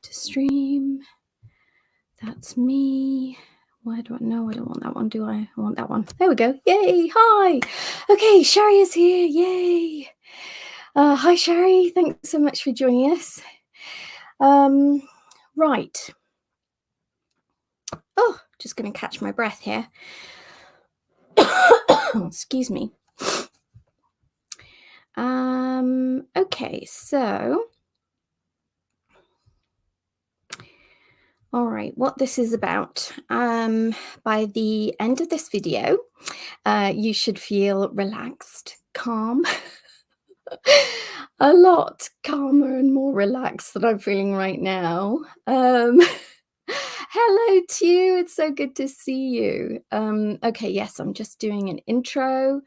to stream. That's me. Why do I know I don't want that one, do I? I want that one. There we go. Yay. Hi. Okay, Sherry is here. Yay. Hi, Sherry. Thanks so much for joining us. Right. Oh, just going to catch my breath here. Excuse me. Okay, so all right, what this is about. By the end of this video, you should feel relaxed, calm, a lot calmer and more relaxed than I'm feeling right now. Hello to you. It's so good to see you. Okay, yes, I'm just doing an intro.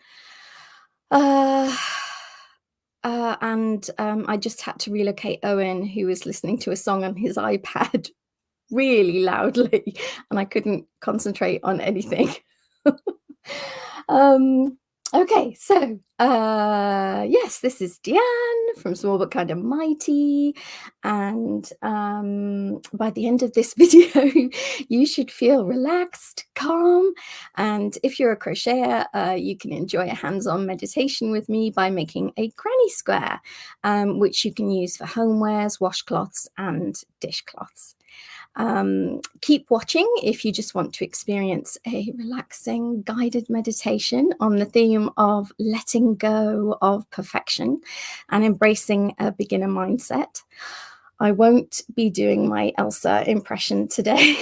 And I just had to relocate Owen, who was listening to a song on his iPad really loudly, and I couldn't concentrate on anything. Okay, so yes, this is Deanne from Small But Kind of Mighty, and by the end of this video, you should feel relaxed, calm, and if you're a crocheter, you can enjoy a hands-on meditation with me by making a granny square, which you can use for homewares, washcloths, and dishcloths. Keep watching if you just want to experience a relaxing guided meditation on the theme of letting go of perfection and embracing a beginner mindset. I won't be doing my Elsa impression today.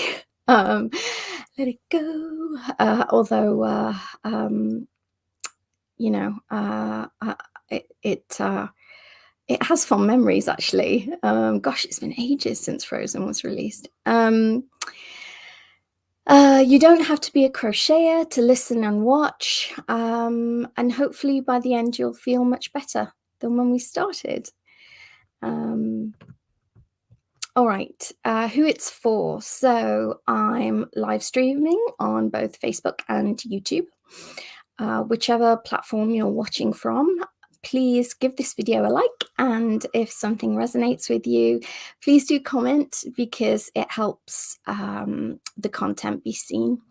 Let it go. Although, you know, it has fond memories, actually. Gosh, it's been ages since Frozen was released. You don't have to be a crocheter to listen and watch. And hopefully by the end, you'll feel much better than when we started. All right, who it's for. So I'm live streaming on both Facebook and YouTube. Whichever platform you're watching from, please give this video a like, and if something resonates with you, please do comment, because it helps the content be seen.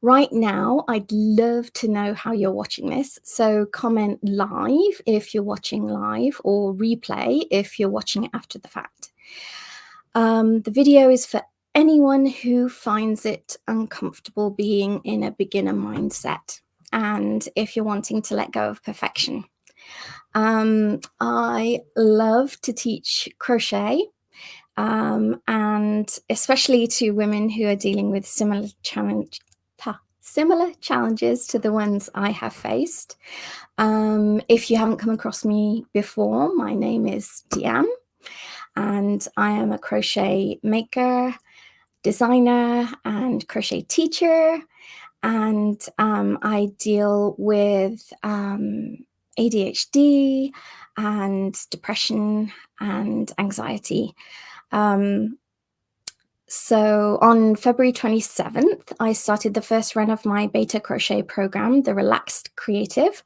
Right now, I'd love to know how you're watching this, so comment live if you're watching live, or replay if you're watching it after the fact. The video is for anyone who finds it uncomfortable being in a beginner mindset, and if you're wanting to let go of perfection. I love to teach crochet, and especially to women who are dealing with similar challenges to the ones I have faced. If you haven't come across me before, my name is Deanne, and I am a crochet maker, designer, and crochet teacher. And I deal with ADHD and depression and anxiety. So on February 27th, I started the first run of my beta crochet program, The Relaxed Creative,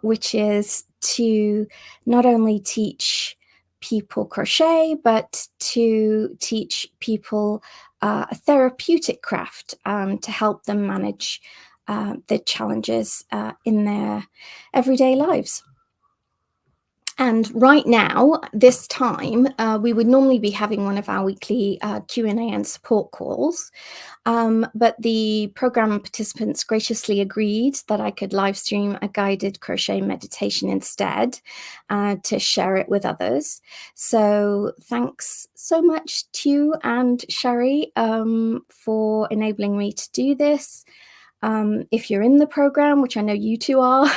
which is to not only teach people crochet, but to teach people a therapeutic craft to help them manage the challenges in their everyday lives. And right now, this time, we would normally be having one of our weekly Q&A and support calls, but the program participants graciously agreed that I could live stream a guided crochet meditation instead to share it with others. So thanks so much to you and Sherry for enabling me to do this. If you're in the program, which I know you two are,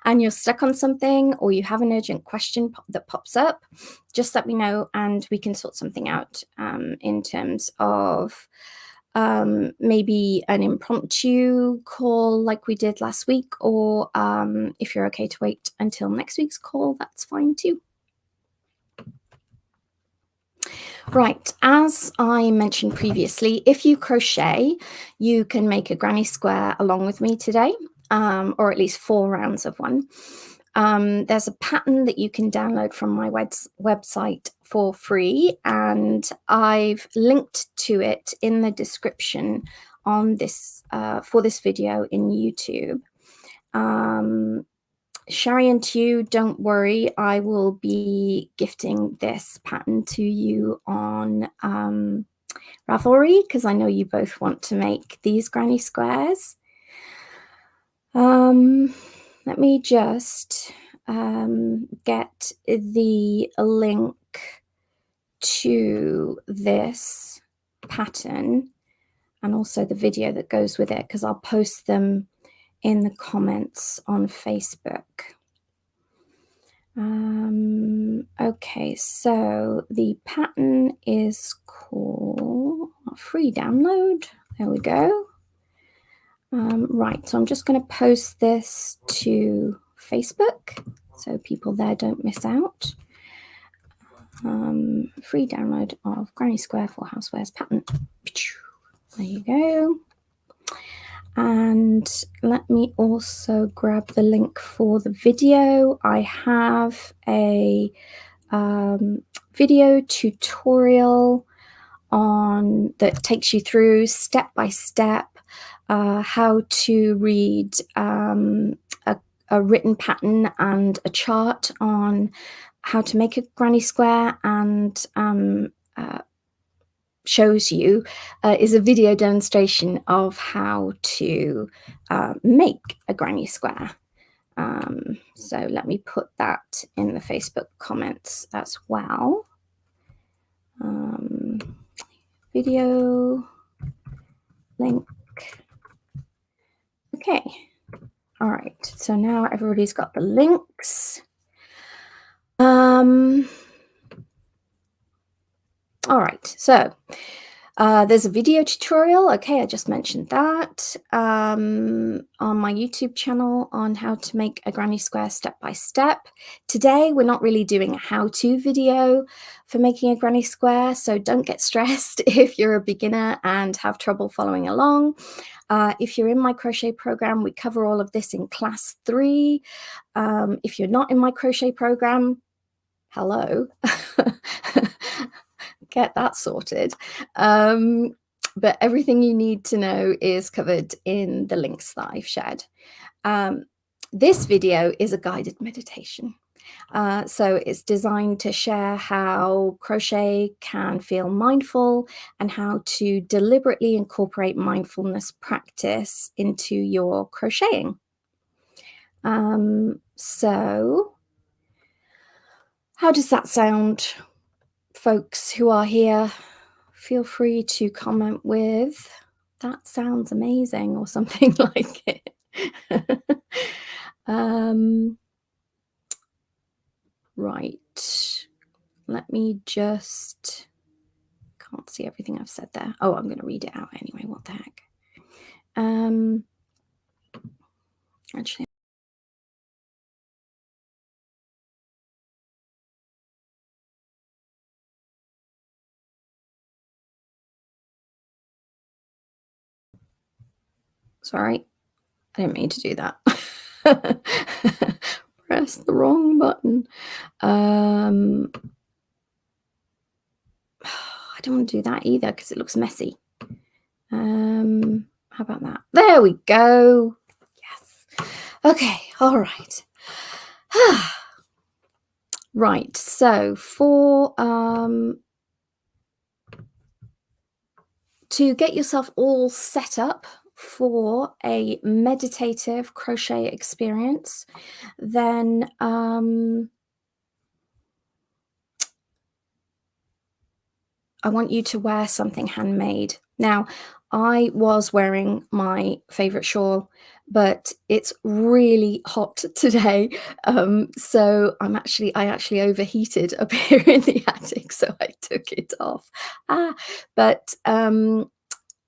and you're stuck on something, or you have an urgent question that pops up, just let me know and we can sort something out in terms of maybe an impromptu call like we did last week, or if you're okay to wait until next week's call, that's fine too. Right, as I mentioned previously, if you crochet, you can make a granny square along with me today, or at least 4 rounds of one. There's a pattern that you can download from my website for free, and I've linked to it in the description on this for this video in YouTube. Shari and Tew, don't worry, I will be gifting this pattern to you on Ravelry, because I know you both want to make these granny squares. Let me just get the link to this pattern and also the video that goes with it, because I'll post them in the comments on Facebook. Okay, so the pattern is called free download. There we go. Right, so I'm just going to post this to Facebook so people there don't miss out. Free download of Granny Square for Housewares pattern. There you go. And let me also grab the link for the video. I have a video tutorial on that takes you through step by step how to read a written pattern and a chart on how to make a granny square, and shows you is a video demonstration of how to make a granny square. So let me put that in the Facebook comments as well. Video link. Okay. All right. So now everybody's got the links. All right. So there's a video tutorial. Okay, I just mentioned that on my YouTube channel on how to make a granny square step by step. Today, we're not really doing a how-to video for making a granny square, so don't get stressed if you're a beginner and have trouble following along. If you're in my crochet program, we cover all of this in class 3. If you're not in my crochet program, hello. Get that sorted. But everything you need to know is covered in the links that I've shared. This video is a guided meditation. So it's designed to share how crochet can feel mindful and how to deliberately incorporate mindfulness practice into your crocheting. So how does that sound? Folks who are here, feel free to comment with "that sounds amazing" or something like it. Right, let me just, can't see everything I've said there. Oh, I'm going to read it out anyway, what the heck. Actually, sorry, I didn't mean to do that. Press the wrong button. I don't want to do that either because it looks messy. How about that? There we go. Yes. Okay. All right. Right. So for to get yourself all set up for a meditative crochet experience, then I want you to wear something handmade. Now, I was wearing my favorite shawl, but it's really hot today. So I actually overheated up here in the attic, so I took it off. But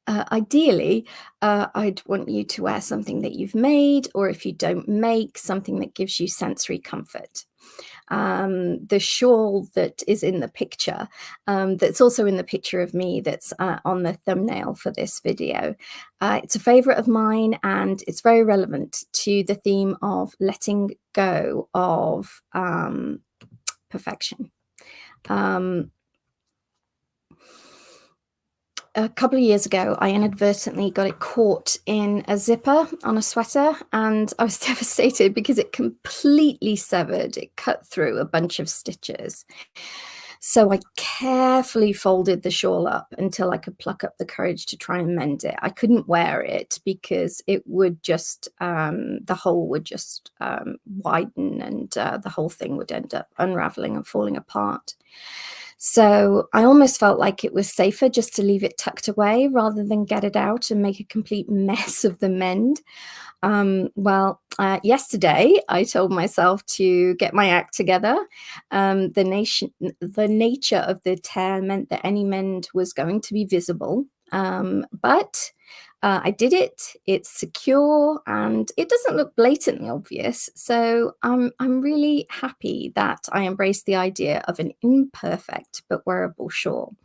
ideally, I'd want you to wear something that you've made, or if you don't make, something that gives you sensory comfort. The shawl that is in the picture, that's also in the picture of me that's on the thumbnail for this video. It's a favorite of mine, and it's very relevant to the theme of letting go of perfection. Um, a couple of years ago, I inadvertently got it caught in a zipper on a sweater, and I was devastated because it completely severed. It cut through a bunch of stitches. So I carefully folded the shawl up until I could pluck up the courage to try and mend it. I couldn't wear it because it would just, the hole would just widen, and the whole thing would end up unraveling and falling apart. So I almost felt like it was safer just to leave it tucked away rather than get it out and make a complete mess of the mend. Yesterday I told myself to get my act together. The nature of the tear meant that any mend was going to be visible. But I did it. It's secure and it doesn't look blatantly obvious. So I'm really happy that I embraced the idea of an imperfect but wearable shawl.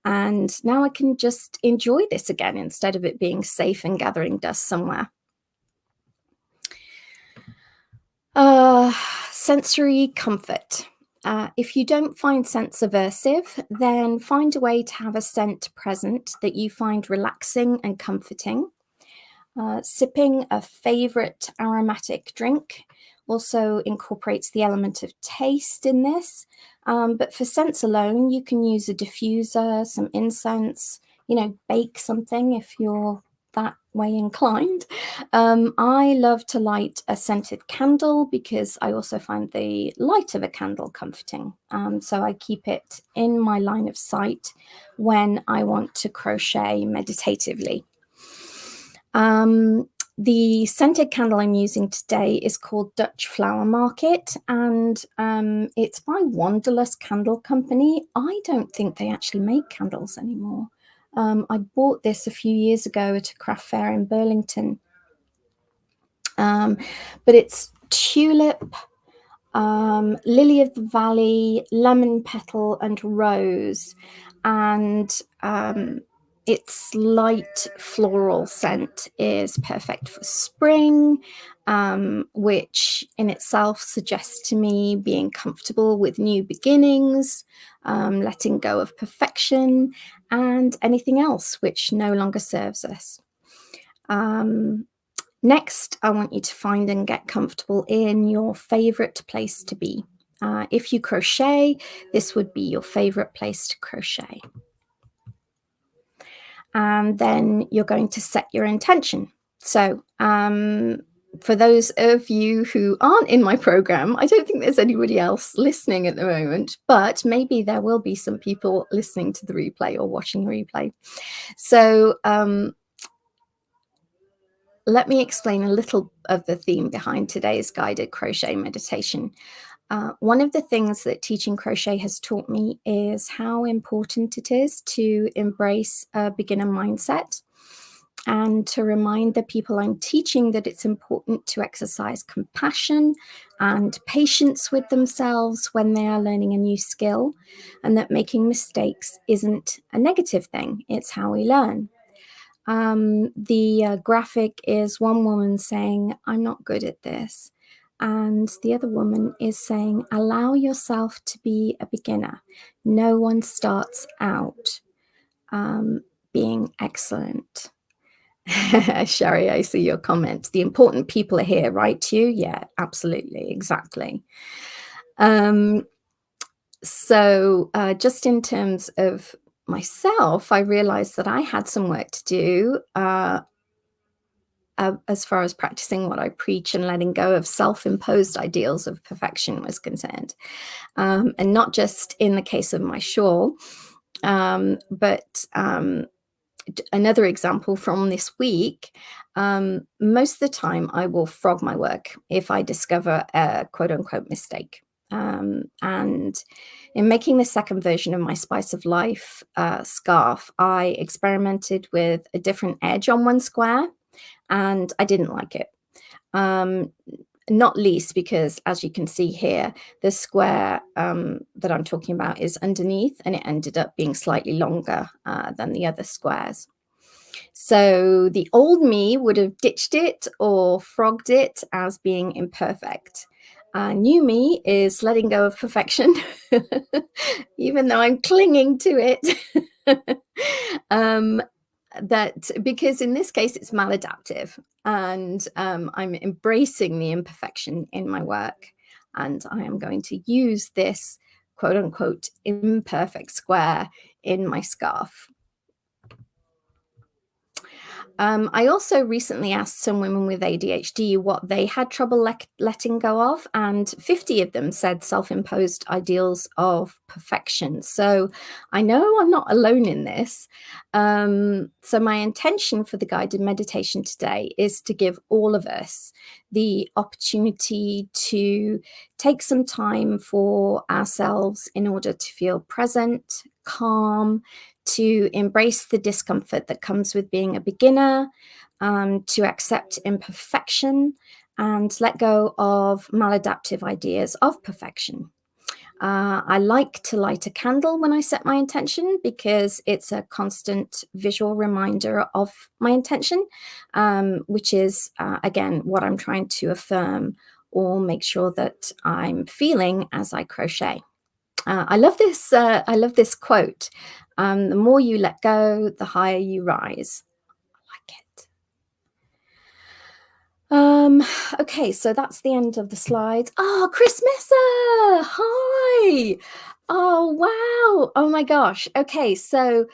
And now I can just enjoy this again instead of it being safe and gathering dust somewhere. Uh, Sensory comfort. If you don't find scents aversive, then find a way to have a scent present that you find relaxing and comforting. Sipping a favorite aromatic drink also incorporates the element of taste in this. But for scents alone, you can use a diffuser, some incense, bake something if you're that way inclined. I love to light a scented candle because I also find the light of a candle comforting. So I keep it in my line of sight when I want to crochet meditatively. The scented candle I'm using today is called Dutch Flower Market, and it's by Wanderlust Candle Company. I don't think they actually make candles anymore. I bought this a few years ago at a craft fair in Burlington. But it's tulip, lily of the valley, lemon petal, and rose. And its light floral scent is perfect for spring, which in itself suggests to me being comfortable with new beginnings, letting go of perfection, and anything else which no longer serves us. Next, I want you to find and get comfortable in your favorite place to be. If you crochet, this would be your favorite place to crochet. And then you're going to set your intention. So, for those of you who aren't in my program, I don't think there's anybody else listening at the moment, but maybe there will be some people listening to the replay or watching the replay. So, let me explain a little of the theme behind today's guided crochet meditation. One of the things that teaching crochet has taught me is how important it is to embrace a beginner mindset and to remind the people I'm teaching that it's important to exercise compassion and patience with themselves when they are learning a new skill, and that making mistakes isn't a negative thing, it's how we learn. The graphic is one woman saying, "I'm not good at this." And the other woman is saying, "Allow yourself to be a beginner. No one starts out being excellent." Sherry, I see your comment. The important people are here, right? To you? Yeah, absolutely. Exactly. Just in terms of myself, I realized that I had some work to do as far as practicing what I preach and letting go of self-imposed ideals of perfection was concerned. And not just in the case of my shawl, but another example from this week, most of the time I will frog my work if I discover a quote unquote mistake. And in making the second version of my Spice of Life scarf, I experimented with a different edge on one square and I didn't like it. Um, Not least because, as you can see here, the square that I'm talking about is underneath, and it ended up being slightly longer than the other squares. So the old me would have ditched it or frogged it as being imperfect. New me is letting go of perfection, even though I'm clinging to it. um, that because in this case it's maladaptive, and I'm embracing the imperfection in my work, and I am going to use this quote unquote imperfect square in my scarf. I also recently asked some women with ADHD what they had trouble letting go of, and 50 of them said self-imposed ideals of perfection. So I know I'm not alone in this. So my intention for the guided meditation today is to give all of us the opportunity to take some time for ourselves in order to feel present, calm, to embrace the discomfort that comes with being a beginner, to accept imperfection, and let go of maladaptive ideas of perfection. I like to light a candle when I set my intention because it's a constant visual reminder of my intention, which is, again, what I'm trying to affirm or make sure that I'm feeling as I crochet. I love this. I love this quote. The more you let go, the higher you rise. I like it. Okay, so that's the end of the slides. Oh, Chris Messer! Hi! Oh, wow! Oh my gosh. Okay, so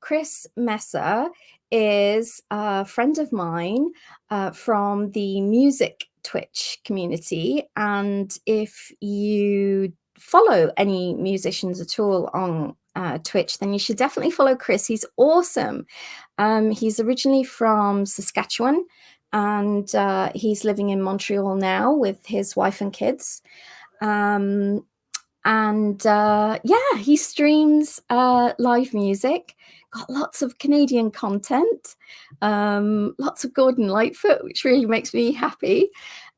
Chris Messer is a friend of mine from the music Twitch community. And if you follow any musicians at all on Twitch, then you should definitely follow Chris. He's awesome. He's originally from Saskatchewan, and he's living in Montreal now with his wife and kids. Yeah, he streams live music, got lots of Canadian content, lots of Gordon Lightfoot, which really makes me happy.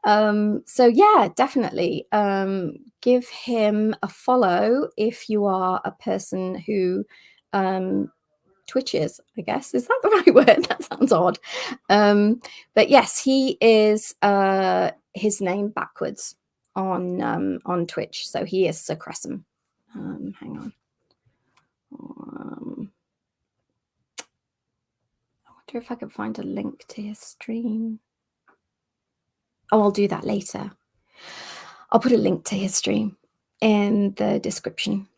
So yeah, definitely give him a follow if you are a person who twitches, I guess. Is that the right word? That sounds odd. But yes, he is his name backwards on Twitch. So he is Sir Cressum. Hang on. I wonder if I can find a link to his stream. Oh, I'll do that later. I'll put a link to his stream in the description.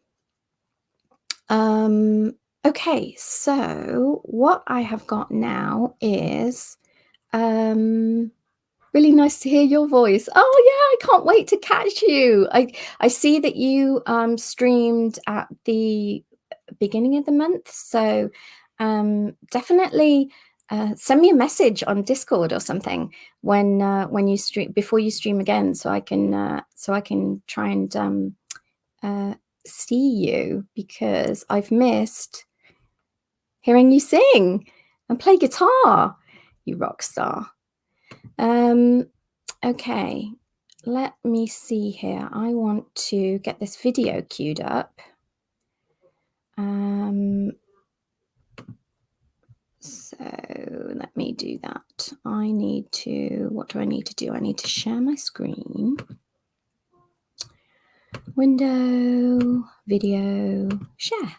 Okay, so what I have got now is really nice to hear your voice. Oh yeah, I can't wait to catch you. I see that you streamed at the beginning of the month, so definitely send me a message on Discord or something when you stream, before you stream again, so I can try and see you, because I've missed hearing you sing and play guitar, you rock star. Okay, let me see here. I want to get this video queued up. So let me do that. What do I need to do? I need to share my screen. Window, video, share.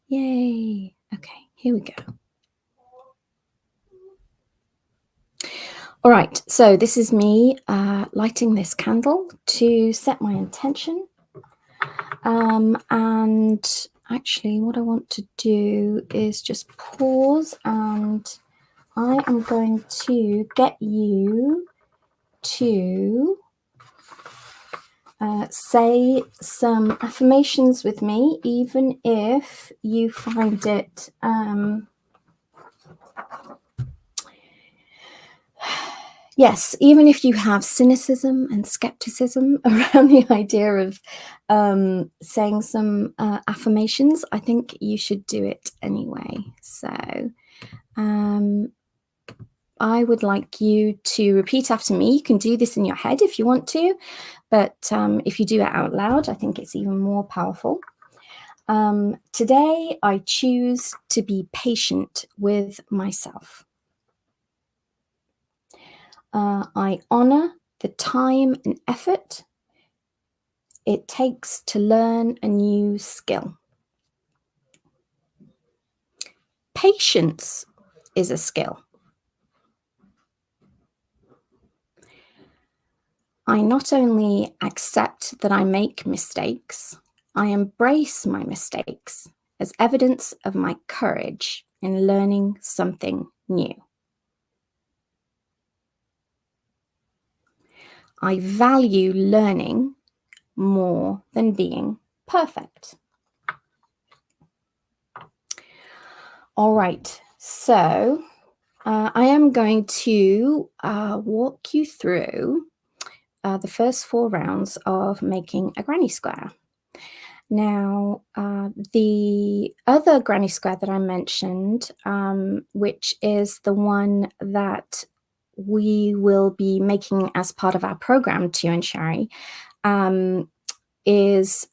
Yay. Okay, here we go. All right, so this is me lighting this candle to set my intention. And actually what I want to do is just pause, and I am going to get you to say some affirmations with me, even if you find it yes, even if you have cynicism and skepticism around the idea of saying some affirmations, I think you should do it anyway. So I would like you to repeat after me. You can do this in your head if you want to, but if you do it out loud, I think it's even more powerful. Today, I choose to be patient with myself. I honor the time and effort it takes to learn a new skill. Patience is a skill. I not only accept that I make mistakes, I embrace my mistakes as evidence of my courage in learning something new. I value learning more than being perfect. All right, so I am going to walk you through the first 4 rounds of making a granny square. Now, the other granny square that I mentioned, which is the one that we will be making as part of our program, Tio and Shari, is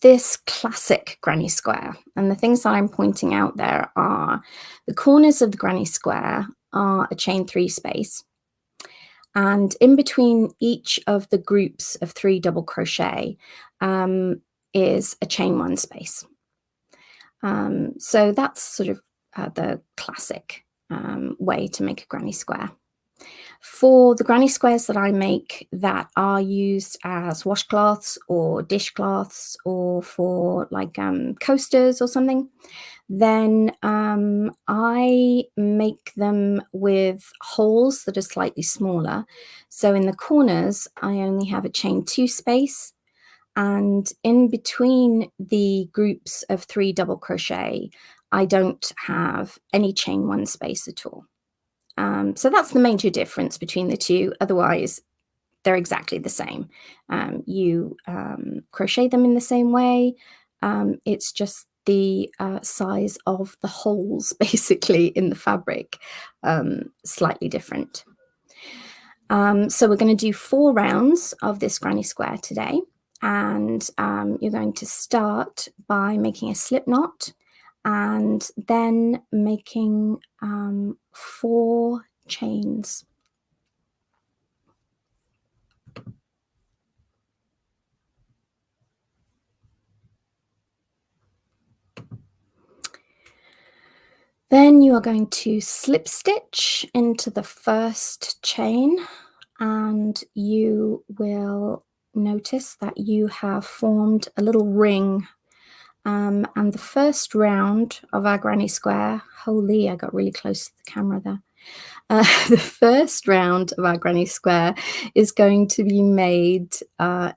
this classic granny square. And the things that I'm pointing out there are the corners of the granny square are a chain 3 space. And in between each of the groups of 3 double crochet is a chain 1 space. So that's sort of the classic way to make a granny square. For the granny squares that I make that are used as washcloths or dishcloths or for like coasters or something, then I make them with holes that are slightly smaller. So in the corners, I only have a chain 2 space, and in between the groups of 3 double crochet, I don't have any chain 1 space at all. So that's the major difference between the two. Otherwise, they're exactly the same. You crochet them in the same way. It's just the size of the holes, basically, in the fabric, slightly different. So we're going to do 4 rounds of this granny square today. And you're going to start by making a slip knot and then making 4 chains. Then you are going to slip stitch into the first chain, and you will notice that you have formed a little ring. And the first round of our granny square, holy, I got really close to the camera there. The first round of our granny square is going to be made by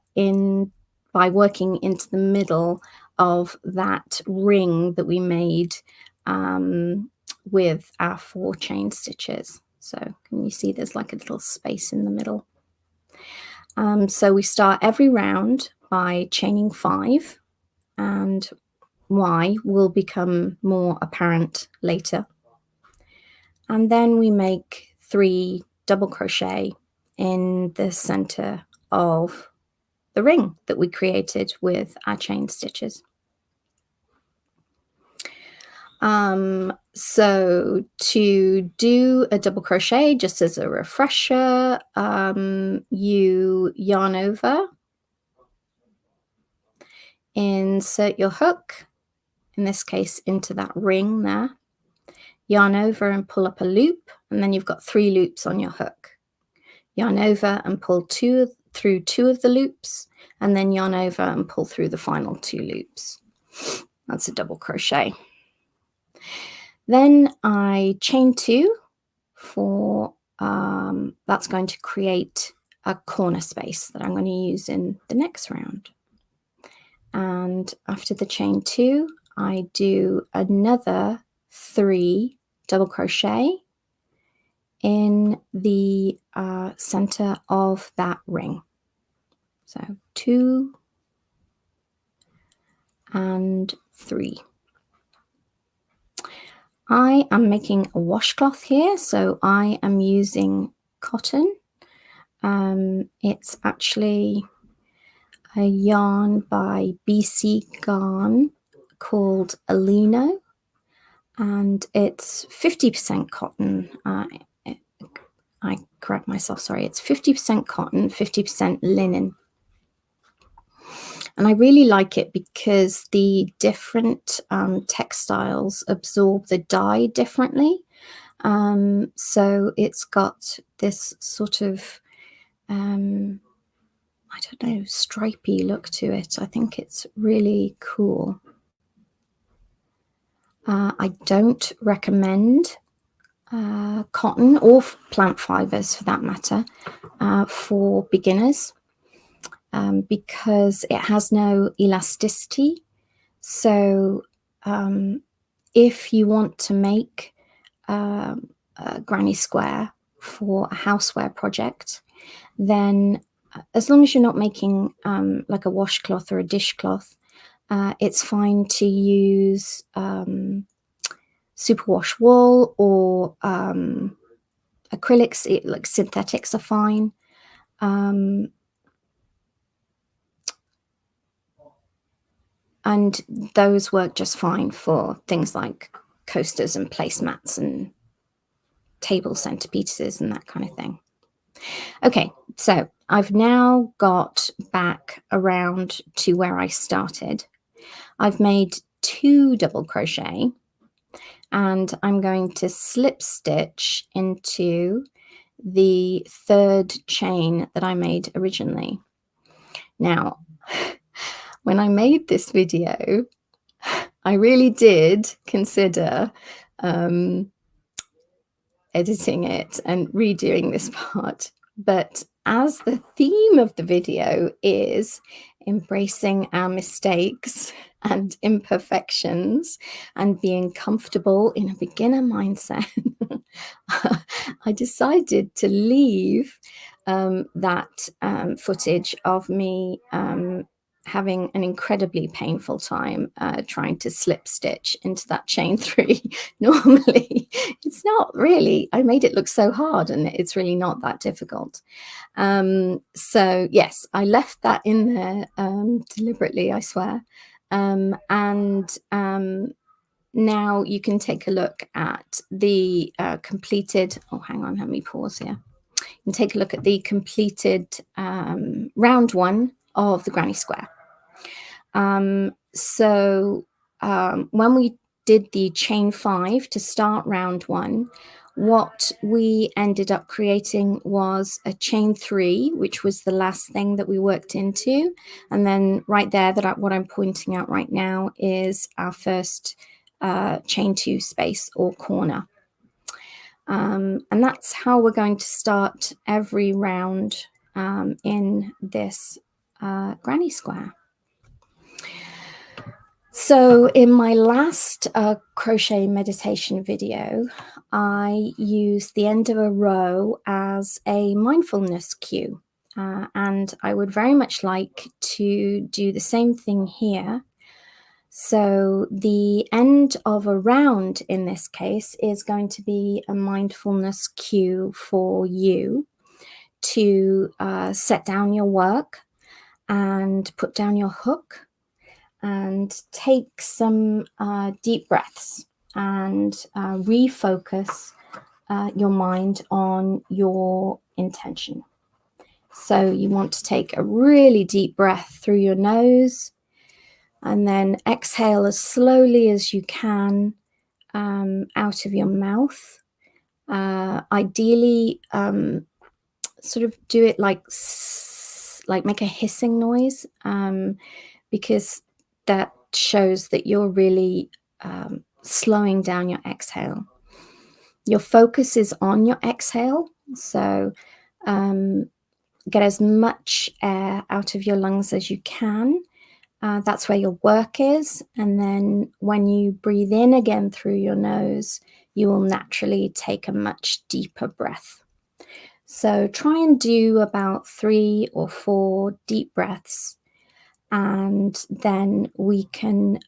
working into the middle of that ring that we made with our 4 chain stitches. So can you see there's like a little space in the middle? So we start every round by chaining 5, and why will become more apparent later. And then we make 3 double crochet in the center of the ring that we created with our chain stitches. So to do a double crochet, just as a refresher, you yarn over, insert your hook, in this case into that ring there, yarn over and pull up a loop, and then you've got 3 loops on your hook. Yarn over and pull through 2 of the loops, and then yarn over and pull through the final 2 loops. That's a double crochet. Then I chain 2 for that's going to create a corner space that I'm going to use in the next round. And after the chain 2, I do another 3 double crochet in the center of that ring. So 2 and 3. I am making a washcloth here, so I am using cotton. It's actually a yarn by BC Garn called Alino, and it's 50% cotton. I correct myself, sorry, it's 50% cotton, 50% linen. And I really like it because the different textiles absorb the dye differently. So it's got this sort of, I don't know, stripy look to it. I think it's really cool. I don't recommend cotton or plant fibers for that matter for beginners because it has no elasticity. So if you want to make a granny square for a houseware project, then as long as you're not making like a washcloth or a dishcloth, it's fine to use superwash wool or acrylics, like synthetics are fine. And those work just fine for things like coasters and placemats and table centerpieces and that kind of thing. Okay, so I've now got back around to where I started. I've made 2 double crochet and I'm going to slip stitch into the 3rd chain that I made originally. Now, when I made this video, I really did consider editing it and redoing this part. But as the theme of the video is embracing our mistakes and imperfections and being comfortable in a beginner mindset, I decided to leave that footage of me having an incredibly painful time trying to slip stitch into that chain 3. Normally, it's not really. I made it look so hard, and it's really not that difficult. So yes, I left that in there deliberately, I swear. Now you can take a look at the completed. Oh, hang on, let me pause here. You can take a look at the completed round 1 of the granny square. When we did the chain 5 to start round 1, what we ended up creating was a chain 3, which was the last thing that we worked into. And then right there, what I'm pointing out right now is our first chain 2 space or corner. And that's how we're going to start every round in this granny square. So in my last crochet meditation video, I used the end of a row as a mindfulness cue. And I would very much like to do the same thing here. So the end of a round in this case is going to be a mindfulness cue for you to set down your work and put down your hook and take some deep breaths and refocus your mind on your intention. So you want to take a really deep breath through your nose and then exhale as slowly as you can out of your mouth. Ideally, sort of do it like make a hissing noise because that shows that you're really slowing down your exhale. Your focus is on your exhale, so get as much air out of your lungs as you can. That's where your work is. And then when you breathe in again through your nose, you will naturally take a much deeper breath. So try and do about 3 or 4 deep breaths, and then we can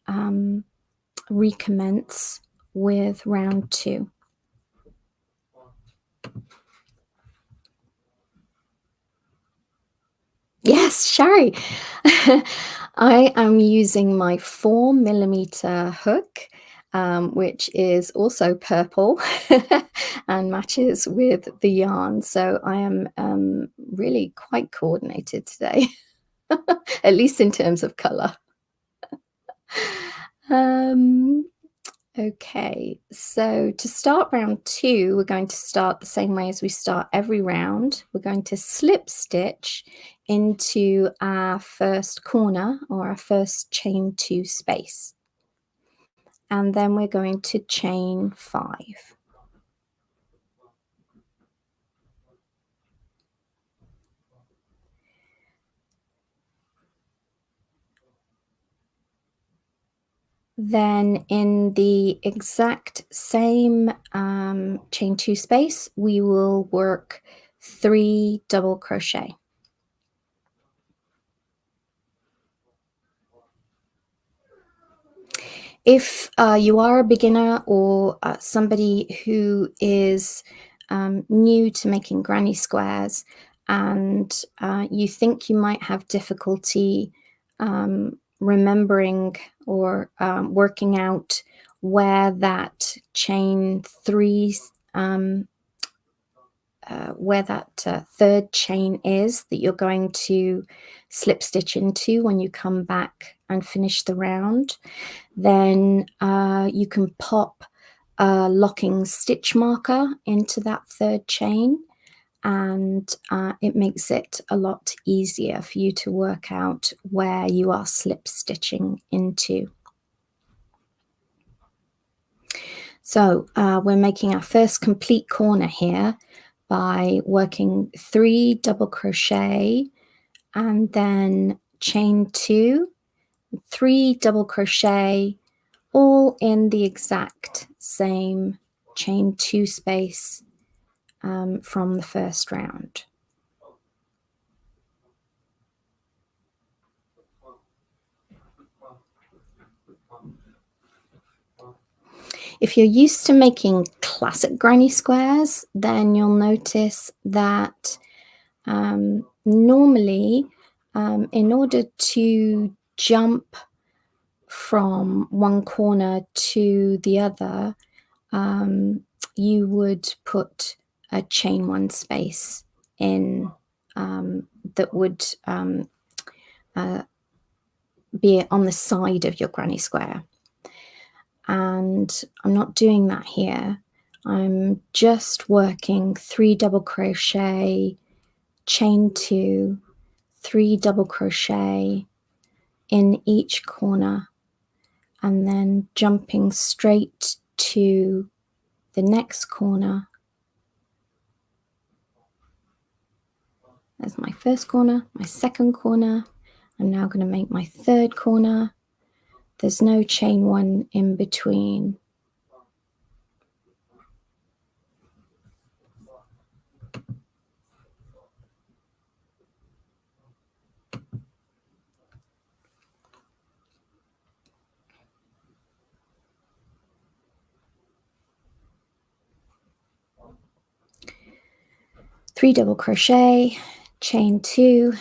recommence with round 2. Yes, Shari. I am using my 4mm hook which is also purple and matches with the yarn. So I am really quite coordinated today, at least in terms of colour. Okay, so to start round 2, we're going to start the same way as we start every round. We're going to slip stitch into our first corner or our first chain 2 space. And then we're going to chain 5. Then in the exact same chain 2 space, we will work 3 double crochet. If you are a beginner or somebody who is new to making granny squares and you think you might have difficulty remembering or working out where that chain 3 where that third chain is that you're going to slip stitch into when you come back and finish the round, then you can pop a locking stitch marker into that third chain, and it makes it a lot easier for you to work out where you are slip stitching into. So we're making our first complete corner here by working 3 double crochet and then chain 2, 3 double crochet, all in the exact same chain 2 space from the first round. If you're used to making classic granny squares, then you'll notice that normally, in order to jump from one corner to the other, you would put a chain 1 space in that would be on the side of your granny square. And I'm not doing that here. I'm just working 3 double crochet, chain 2, 3 double crochet in each corner, and then jumping straight to the next corner. There's my first corner, my second corner. I'm now going to make my third corner. There's no chain 1 in between. Three double crochet, chain 2,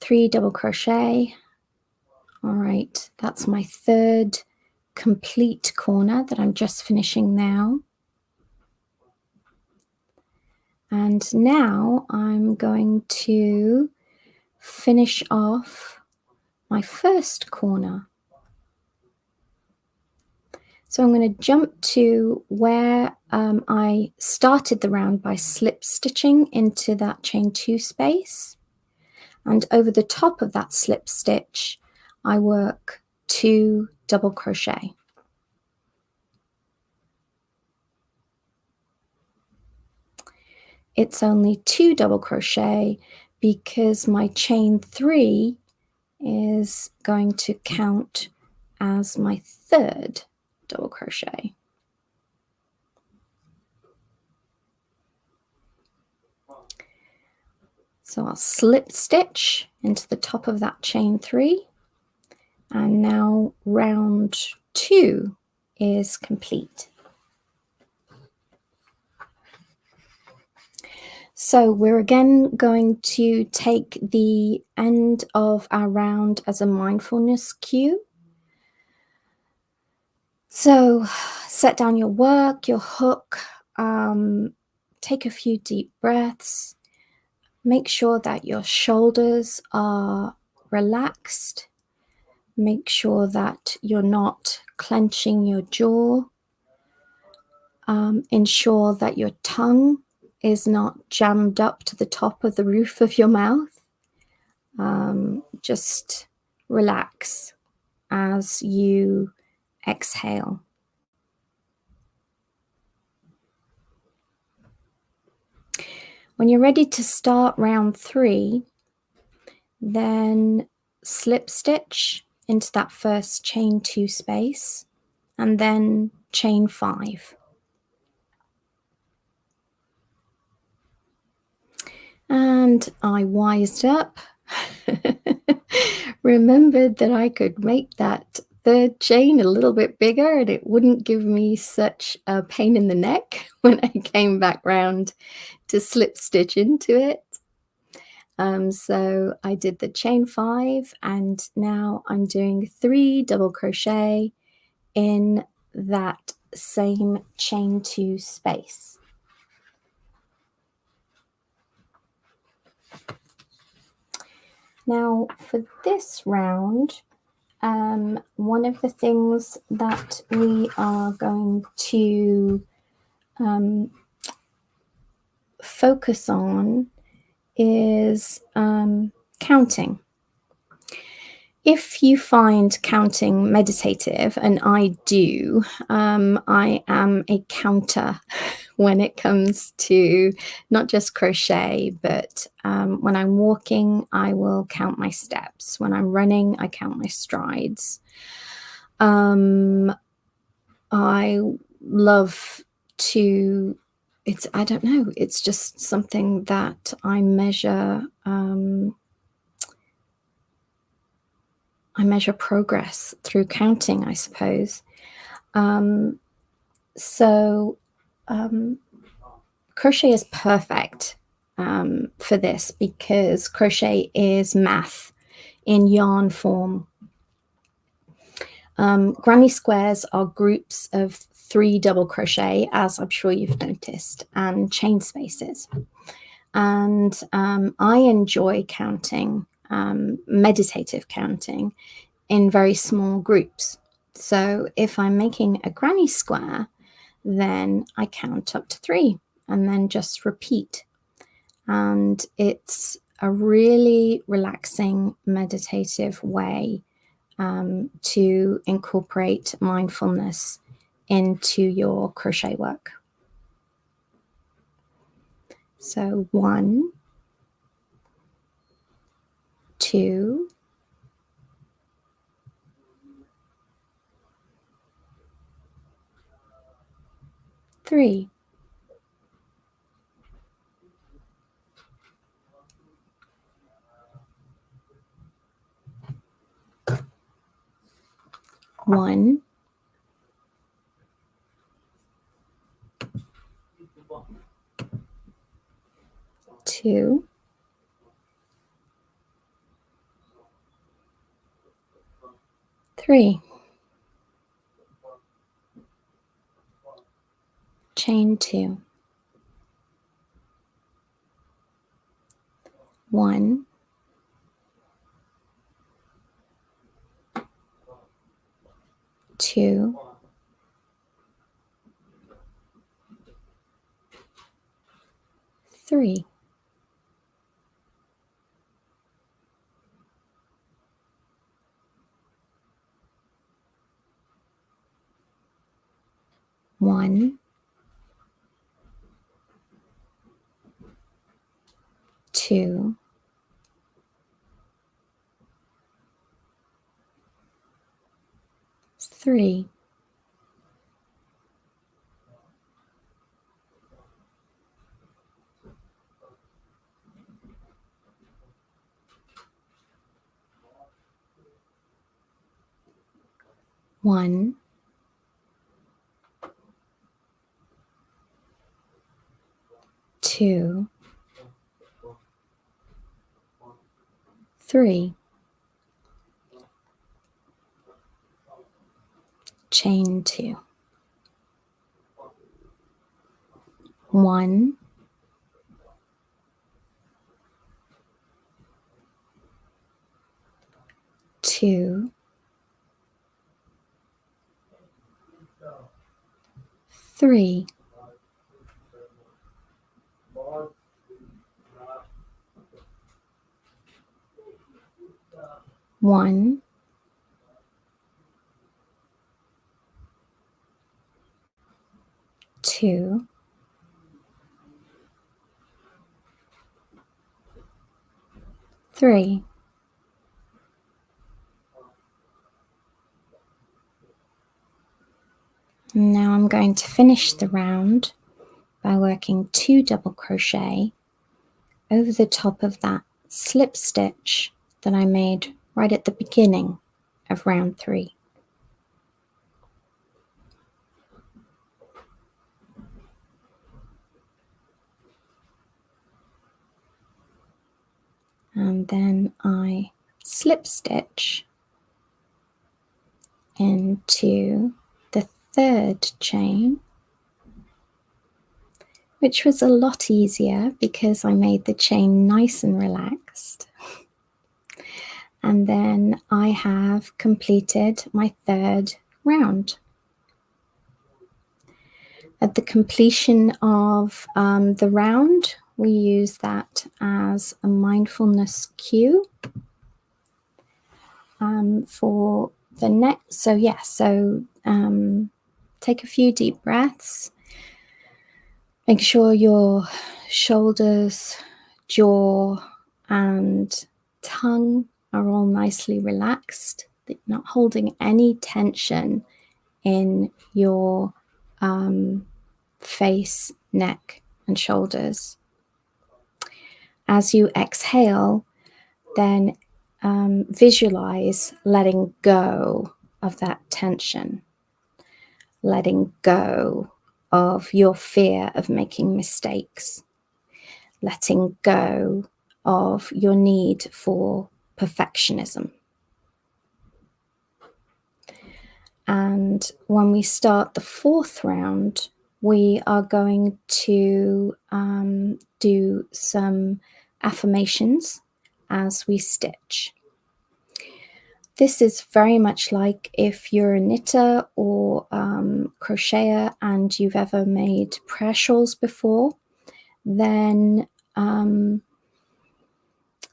3 double crochet. All right, that's my third complete corner that I'm just finishing now. And now I'm going to finish off my first corner. So I'm going to jump to where I started the round by slip stitching into that chain 2 space. And over the top of that slip stitch, I work 2 double crochet. It's only 2 double crochet because my chain 3 is going to count as my third double crochet. So I'll slip stitch into the top of that chain 3, and now round 2 is complete. So we're again going to take the end of our round as a mindfulness cue. So set down your work, your hook, take a few deep breaths. Make sure that your shoulders are relaxed. Make sure that you're not clenching your jaw. Ensure that your tongue is not jammed up to the top of the roof of your mouth. Just relax as you exhale. When you're ready to start round 3, then slip stitch into that first chain 2 space and then chain 5. And I wised up, remembered that I could make that third chain a little bit bigger and it wouldn't give me such a pain in the neck when I came back round to slip stitch into it. So I did the chain 5 and now I'm doing 3 double crochet in that same chain 2 space. Now for this round, one of the things that we are going to focus on is counting. If you find counting meditative, and I do, I am a counter when it comes to not just crochet, but when I'm walking, I will count my steps. When I'm running, I count my strides. I love to, I don't know, it's just something that I measure. I measure progress through counting, I suppose. So crochet is perfect for this because crochet is math in yarn form. Granny squares are groups of 3 double crochet, as I'm sure you've noticed, and chain spaces. And I enjoy counting, meditative counting, in very small groups. So if I'm making a granny square, then I count up to 3 and then just repeat. And it's a really relaxing, meditative way to incorporate mindfulness into your crochet work. So 1, 2, 3. 1, 2, 3. Chain 2. 1, 2, 3. 1, 2, 3. 1, 2, 3. chain 2. 1, 2, 3, 1, 2, 3. Now I'm going to finish the round by working 2 double crochet over the top of that slip stitch that I made right at the beginning of round 3. And then I slip stitch into the 3rd chain, which was a lot easier because I made the chain nice and relaxed. And then I have completed my 3rd round. At the completion of the round, we use that as a mindfulness cue for the next. So take a few deep breaths. Make sure your shoulders, jaw, and tongue are all nicely relaxed. That you're not holding any tension in your face, neck, and shoulders. As you exhale, then visualize letting go of that tension, letting go of your fear of making mistakes, letting go of your need for perfectionism. And when we start the 4th round, we are going to do some affirmations as we stitch. This is very much like if you're a knitter or crocheter and you've ever made prayer shawls before, then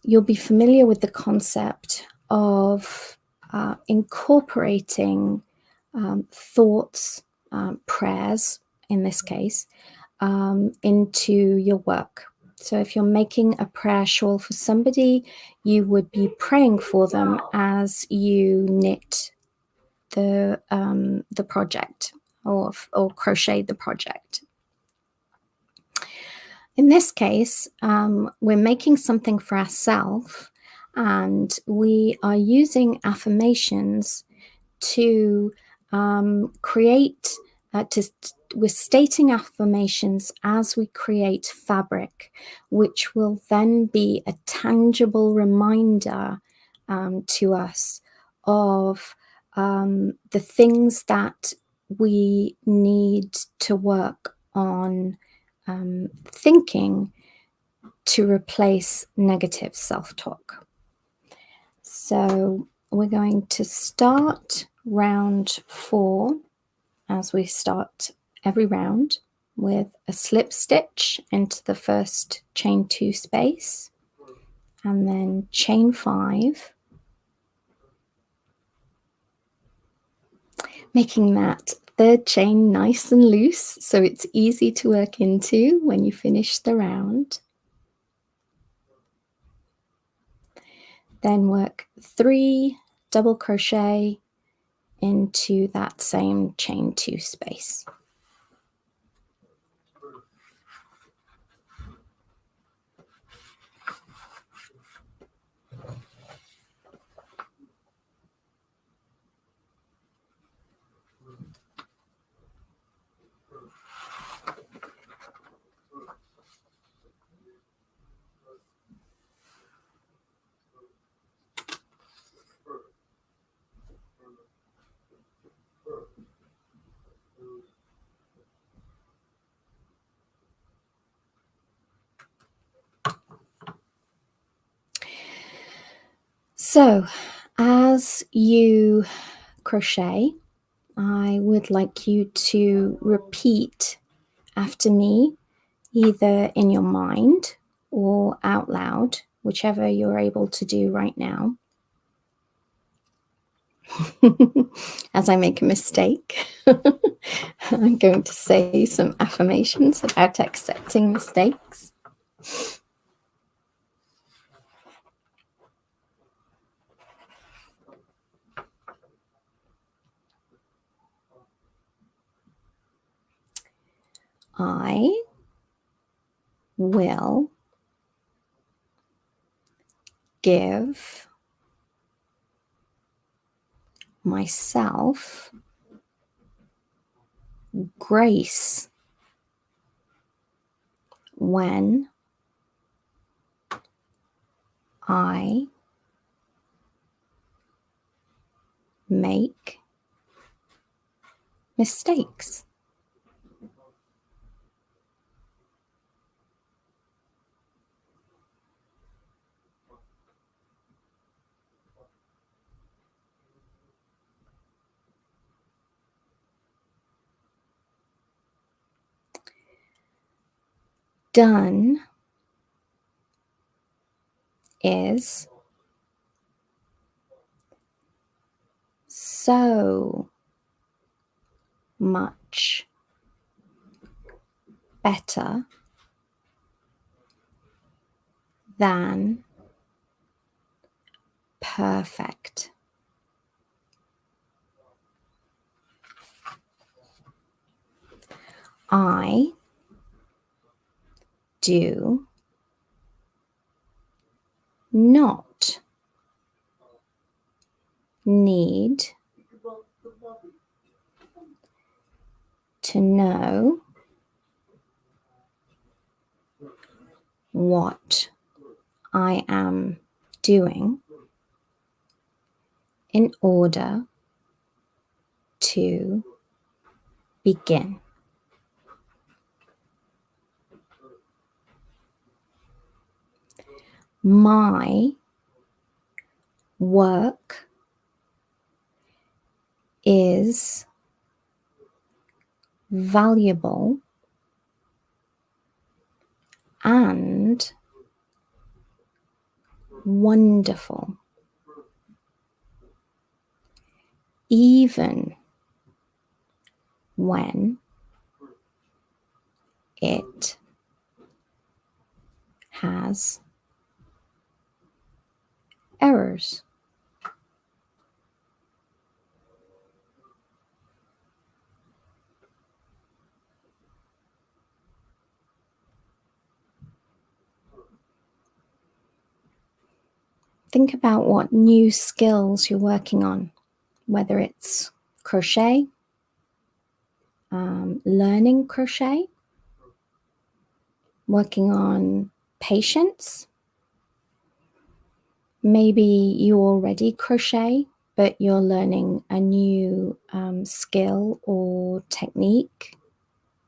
you'll be familiar with the concept of incorporating thoughts, prayers in this case, into your work. So if you're making a prayer shawl for somebody, you would be praying for them as you knit the project or crochet the project. In this case, we're making something for ourselves, and we are using affirmations to create, we're stating affirmations as we create fabric, which will then be a tangible reminder to us of the things that we need to work on thinking to replace negative self-talk. So we're going to start round 4, as we start every round, with a slip stitch into the first chain 2 space, and then chain 5, making that 3rd chain nice and loose so it's easy to work into when you finish the round. Then work 3 double crochet into that same chain 2 space. So, as you crochet, I would like you to repeat after me, either in your mind or out loud, whichever you're able to do right now. As I make a mistake, I'm going to say some affirmations about accepting mistakes. I will give myself grace when I make mistakes. Done is so much better than perfect. I do not need to know what I am doing in order to begin. My work is valuable and wonderful, even when it has errors. Think about what new skills you're working on, whether it's crochet, learning crochet, working on patience. Maybe you already crochet, but you're learning a new skill or technique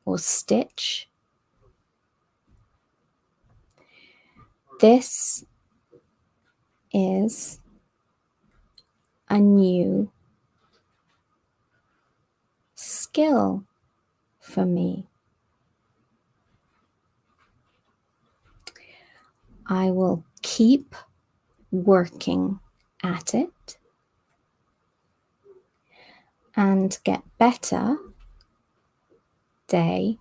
or stitch. This is a new skill for me. I will keep working at it and get better day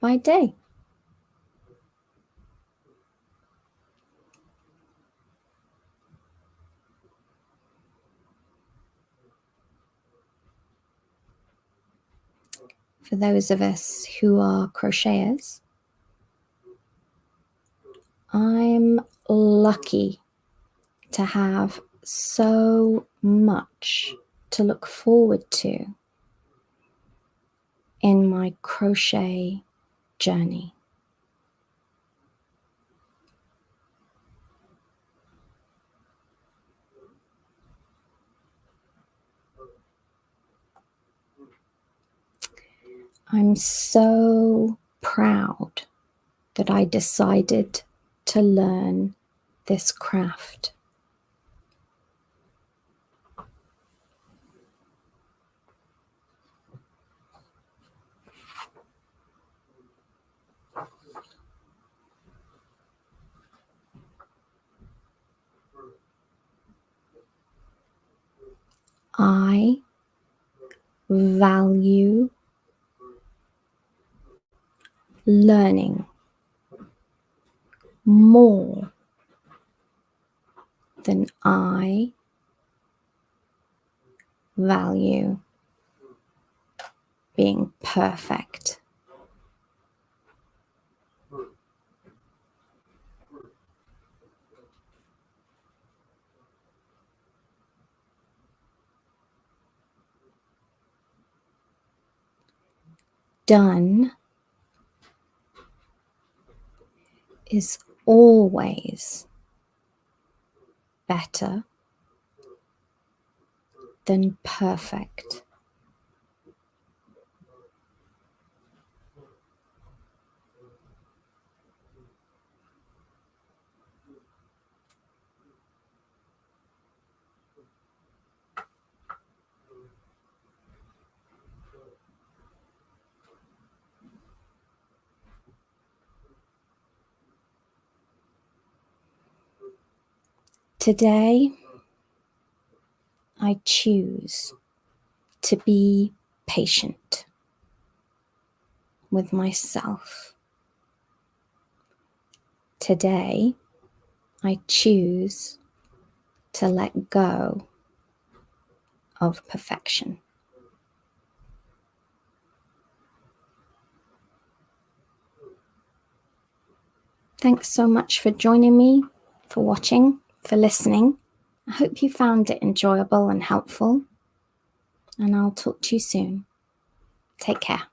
by day. For those of us who are crocheters, I'm lucky to have so much to look forward to in my crochet journey. I'm so proud that I decided to learn this craft. I value learning more than I value being perfect. Done is always better than perfect. Today, I choose to be patient with myself. Today, I choose to let go of perfection. Thanks so much for joining me, for watching, for listening. I hope you found it enjoyable and helpful, and I'll talk to you soon. Take care.